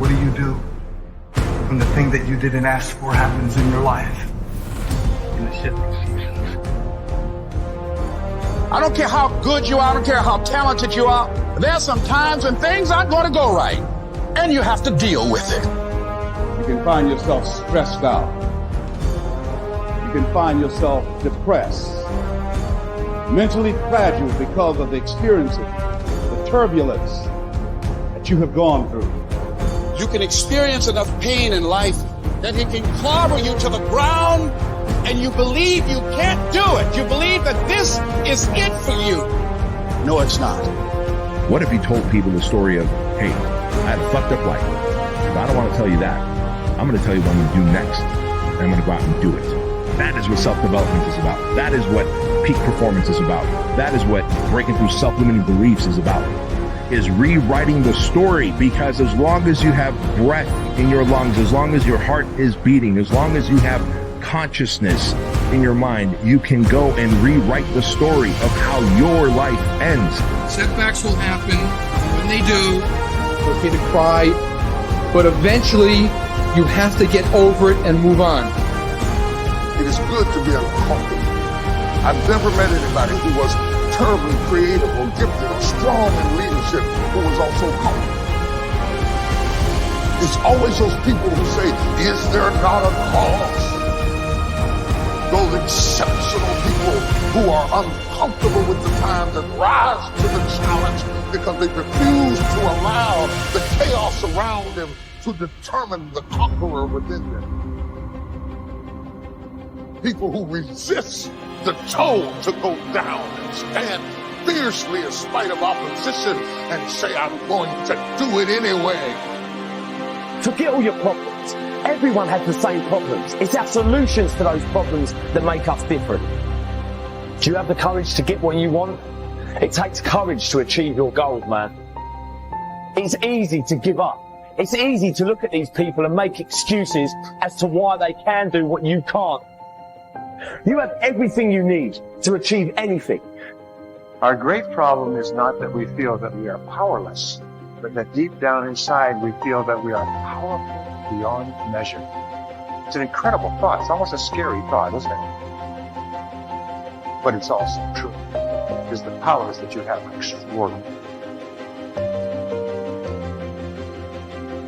What do you do when the thing that you didn't ask for happens in your life? In the shifting seasons. I don't care how good you are, I don't care how talented you are. There are some times when things aren't going to go right, and you have to deal with it. You can find yourself stressed out. You can find yourself depressed, mentally fragile because of the experiences, the turbulence that you have gone through. You can experience enough pain in life that it can clobber you to the ground, and you believe you can't do it. You believe that this is it for you. No, it's not. What if you told people the story of, hey, I had a fucked up life, but I don't want to tell you that. I'm going to tell you what I'm going to do next, and I'm going to go out and do it. That is what self-development is about. That is what peak performance is about. That is what breaking through self-limiting beliefs is about, is rewriting the story. Because as long as you have breath in your lungs, as long as your heart is beating, as long as you have consciousness in your mind, you can go and rewrite the story of how your life ends. Setbacks will happen. When they do, it's okay to cry, but eventually you have to get over it and move on. It is good to be uncomfortable. I've never met anybody who was terribly creative or gifted or strong in leadership who was also comfortable. It's always those people who say, is there not a cause? Those exceptional people who are uncomfortable with the times and rise to the challenge because they refuse to allow the chaos around them to determine the conqueror within them. People who resist the tone to go down and stand fiercely in spite of opposition and say, I'm going to do it anyway. Forget all your problems. Everyone has the same problems. It's our solutions to those problems that make us different. Do you have the courage to get what you want? It takes courage to achieve your goals, man. It's easy to give up. It's easy to look at these people and make excuses as to why they can do what you can't. You have everything you need to achieve anything. Our great problem is not that we feel that we are powerless, but that deep down inside we feel that we are powerful beyond measure. It's an incredible thought. It's almost a scary thought, isn't it? But it's also true, because the powers that you have are extraordinary.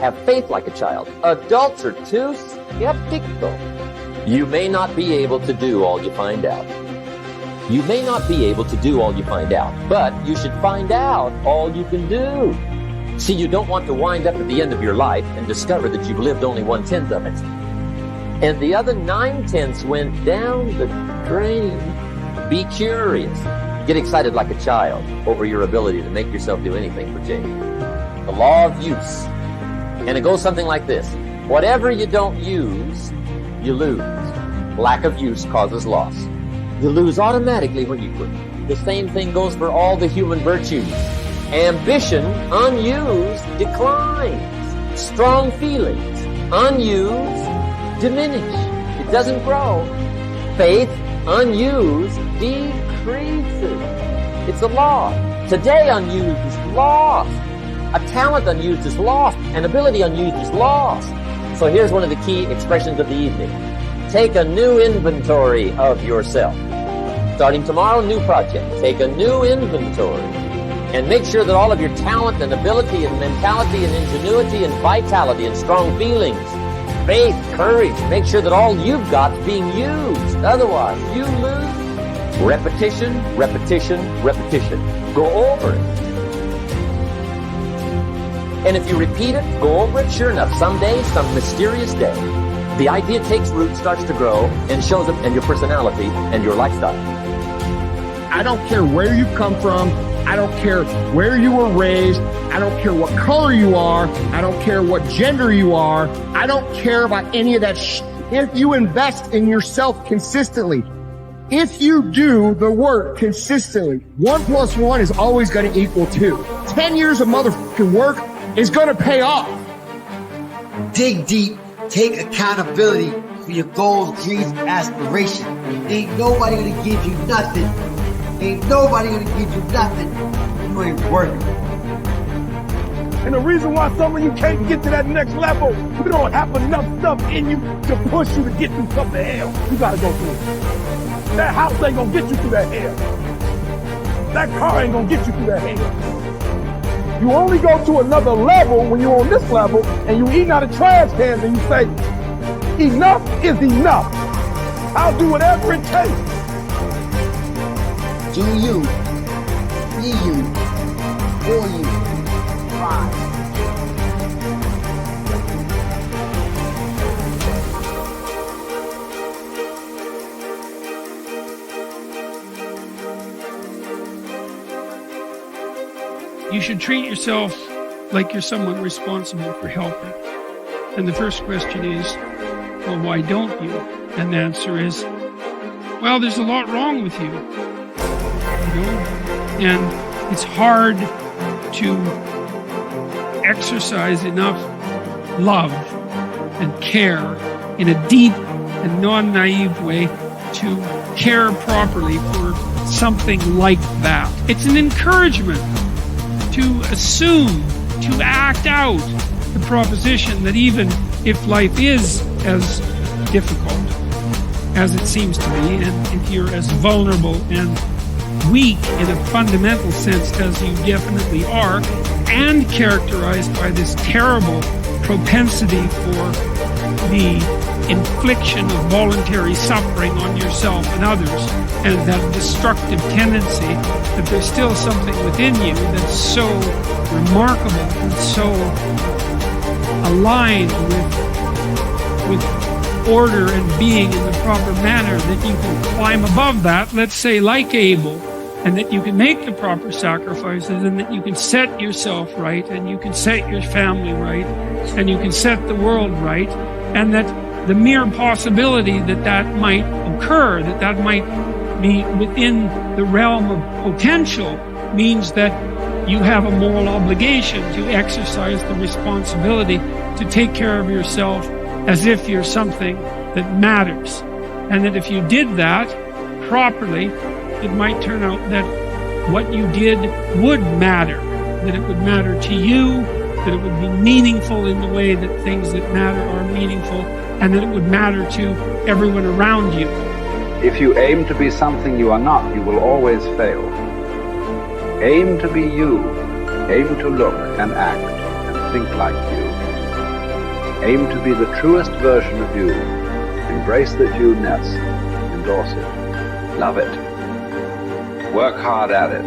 Have faith like a child. Adults are too skeptical. You may not be able to do all you find out. You may not be able to do all you find out, but you should find out all you can do. See, you don't want to wind up at the end of your life and discover that you've lived only 1/10 of it. And the other 9/10 went down the drain. Be curious. Get excited like a child over your ability to make yourself do anything for change. The law of use. And it goes something like this. Whatever you don't use, you lose. Lack of use causes loss. You lose automatically when you quit. The same thing goes for all the human virtues. Ambition, unused, declines. Strong feelings, unused, diminish. It doesn't grow. Faith, unused, decreases. It's a law. Today unused is lost. A talent unused is lost. An ability unused is lost. So here's one of the key expressions of the evening. Take a new inventory of yourself. Starting tomorrow, new project. Take a new inventory. And make sure that all of your talent and ability and mentality and ingenuity and vitality and strong feelings, faith, courage, make sure that all you've got is being used. Otherwise, you lose. Repetition, repetition, repetition. Go over it. And if you repeat it, go over it, sure enough, someday, some mysterious day, the idea takes root, starts to grow, and shows up in your personality and your lifestyle. I don't care where you come from. I don't care where you were raised. I don't care what color you are. I don't care what gender you are. I don't care about any of that if you invest in yourself consistently, if you do the work consistently, 1 + 1 is always going to equal 2. 10 years of motherfucking work is going to pay off. Dig deep. Take accountability for your goals, dreams, and aspirations. Ain't nobody going to give you nothing. Ain't nobody going to give you nothing. You ain't working. And the reason why some of you can't get to that next level, you don't have enough stuff in you to push you to get through some of the hell you gotta go through. That house ain't gonna get you through that hell. That car ain't gonna get you through that hell. You only go to another level when you're on this level and you eating out of trash cans and you say, enough is enough. I'll do whatever it takes. Do you, be you, for you, thrive. You should treat yourself like you're someone responsible for helping. And the first question is, well, why don't you? And the answer is, well, there's a lot wrong with you. And it's hard to exercise enough love and care in a deep and non-naive way to care properly for something like that. It's an encouragement to assume, to act out the proposition that even if life is as difficult as it seems to be, and if you're as vulnerable and weak in a fundamental sense as you definitely are, and characterized by this terrible propensity for the infliction of voluntary suffering on yourself and others, and that destructive tendency, that there's still something within you that's so remarkable and so aligned with order and being in the proper manner that you can climb above that, let's say like Abel, and that you can make the proper sacrifices, and that you can set yourself right, and you can set your family right, and you can set the world right, and that the mere possibility that that might occur, that that might be within the realm of potential, means that you have a moral obligation to exercise the responsibility to take care of yourself as if you're something that matters. And that if you did that properly, it might turn out that what you did would matter, that it would matter to you, that it would be meaningful in the way that things that matter are meaningful, and that it would matter to everyone around you. If you aim to be something you are not, you will always fail. Aim to be you. Aim to look and act and think like you. Aim to be the truest version of you. Embrace that you-ness. Endorse it. Love it. Work hard at it.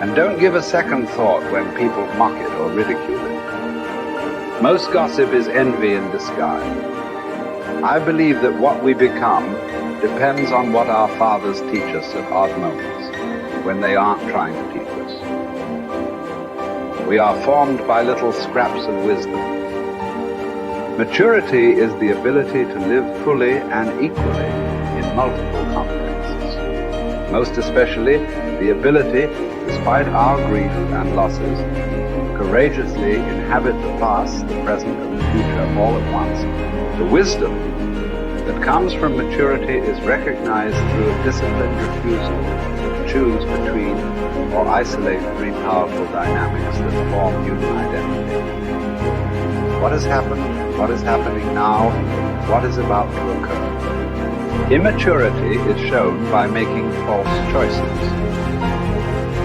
And don't give a second thought when people mock it or ridicule it. Most gossip is envy in disguise. I believe that what we become depends on what our fathers teach us at odd moments, when they aren't trying to teach us. We are formed by little scraps of wisdom. Maturity is the ability to live fully and equally in multiple contexts. Most especially, the ability, despite our grief and losses, courageously inhabit the past, the present, and the future all at once. The wisdom that comes from maturity is recognized through a disciplined refusal to choose between or isolate three powerful dynamics that form human identity. What has happened, what is happening now, what is about to occur. Immaturity is shown by making false choices.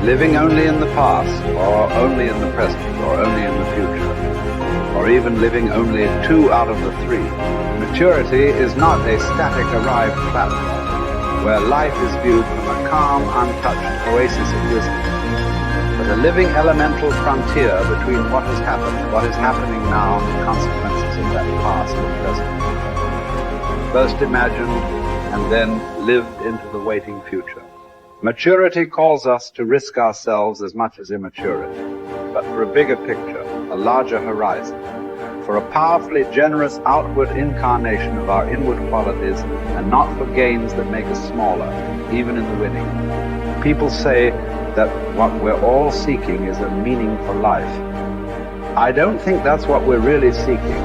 Living only in the past, or only in the present, or only in the future, or even living only 2 out of the 3. Maturity is not a static arrived platform, where life is viewed from a calm, untouched oasis of wisdom, but a living elemental frontier between what has happened, what is happening now, and the consequences of that past and present. First imagined, and then lived into the waiting future. Maturity calls us to risk ourselves as much as immaturity, but for a bigger picture, a larger horizon, for a powerfully generous outward incarnation of our inward qualities, and not for gains that make us smaller, even in the winning. People say that what we're all seeking is a meaning for life. I don't think that's what we're really seeking.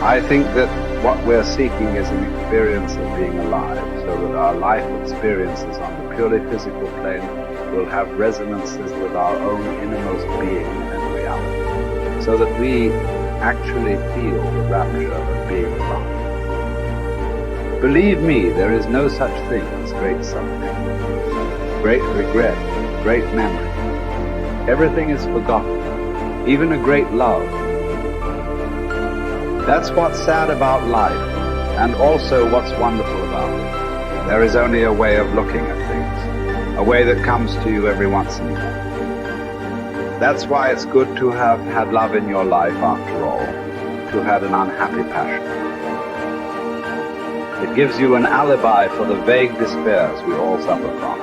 I think that what we're seeking is an experience of being alive, so that our life experiences on the purely physical plane will have resonances with our own innermost being and reality, so that we actually feel the rapture of being alone. Believe me, there is no such thing as great suffering, great regret, great memory. Everything is forgotten, even a great love. That's what's sad about life, and also what's wonderful about it. There is only a way of looking at things, a way that comes to you every once in a while. That's why it's good to have had love in your life after all, to have had an unhappy passion. It gives you an alibi for the vague despairs we all suffer from.